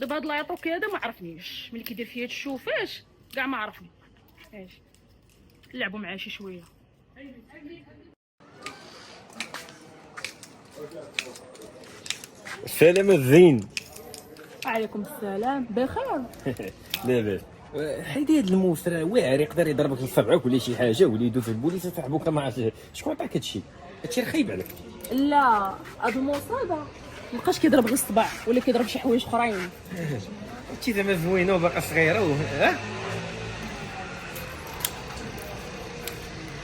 دابا هاد لايطوك هذا ما عرفنيش، ملي كيدير فيا الشوفاش كاع ما عرفني. اجي نلعبوا معاه شي شويه. السلام الزين. عليكم السلام، بخير؟ لاباس. حيدي هاد الموس راه واعر، يقدر يضربك لصبعك ولا شي حاجه ولا يدوز البوليس يصاحبوك، ما عرفتش شكون عطاك هادشي. هادشي خايب عليك. لا هاد الموس هذا مابقاش كيضرب غير الصباع ولا كيضرب شي حوايج اخرين. هادشي زعما زوينه وباقا صغيره ها.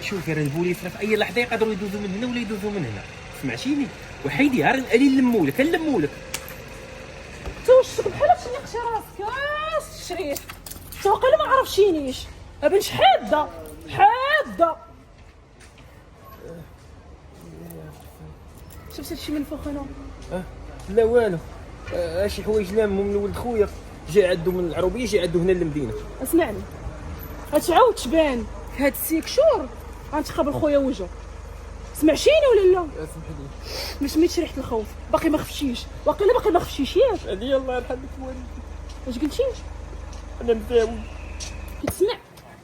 شوف راه البوليس راه في اي لحظه يقدروا يدوزوا من هنا ولا يدوزوا من هنا، سمعتيني؟ وحيدي ها غادي نلمولك نلمولك. توشك بحال هادشي اللي قشي راسك الشريف. انت واقيلا ما عرفتينيش، ما بنش حاده حاده. شفت هادشي من فوق هنا؟ لا والو. شي حوايج لامهم من ولد خويا، جا عندو من العروبيه، جا عندو هنا للمدينه. اسمعني، غتعاود تبان في هاد السيك شهور غنتقابل خويا وجهه. سمعتيني ولا لا؟ اسمح لي. ما سميتش ريحه الخوف، باقي ما خفتيش، واقيلا باقي ما خفتيش ياك؟ هادي الله يرحمك والديك. اش قلتي؟ انا مزاول. كتسمع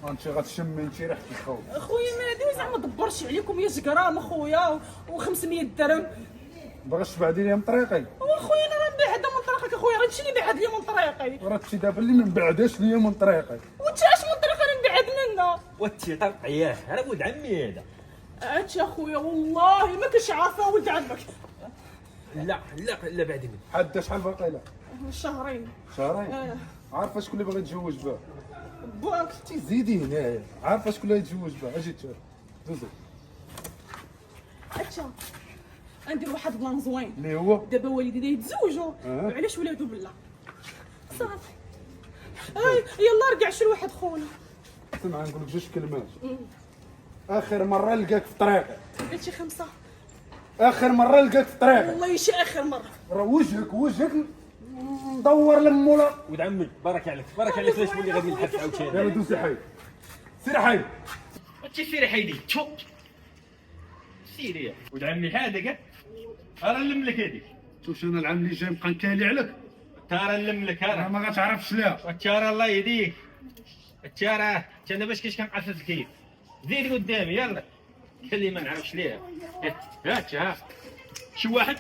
انت غتشمي انت ريحه الخوف. اخويا مهدي زعما دبرش عليكم يا جرام اخويا و500 درهم. بغيتش تبعدي لي من طريقي، واخويا انا غنبعد من طريقك اخويا، غنمشي نبعد لي من طريقي. راه انت دابا اللي ما بعداش ليا من طريقي. وانت اش من طريقه اللي نبعد منها؟ واتي طرقياه انا ولد عمي هذا. انت اخويا والله ما كنتش عارفه ولد عمك. لا لا لا بعد مني. حدا شحال باقي لها؟ شهرين. شهرين. عارفه شكون اللي باغي يتزوج بها؟ باك انت زيدي هنايا، عارفه شكون اللي يتزوج بها؟ اجي تشوف دوزي انت ندير واحد بلان زوين. اللي هو دابا والدينا يتزوجوا وعلاش ولادو بالله صافي. يلا رجع شي واحد خونا. اسمع نقول لك جوج كلمات. اخر مره لقاك في طريقي، قلتي 5. اخر مره لقاك في طريقي، والله شي اخر مره. راه وجهك مدور لمولا. ولد عمي بارك عليك بارك عليك، لاش تولي غادي نحس عاوتاني. يلا دوزي حي، سير حي. وانت سيري حيدي تو سيري ولد عمي هذا كاع راه نلم لك هذيك. شوف انا العام اللي جاي نبقى نكالي عليك، ترى نلم لك راه راه ما غتعرفش ليها. الترى الله يهديك. الترى انا باش كاش كنقصد الكيف زيد قدامي يلا. اللي ما نعرفش ليه ها شي واحد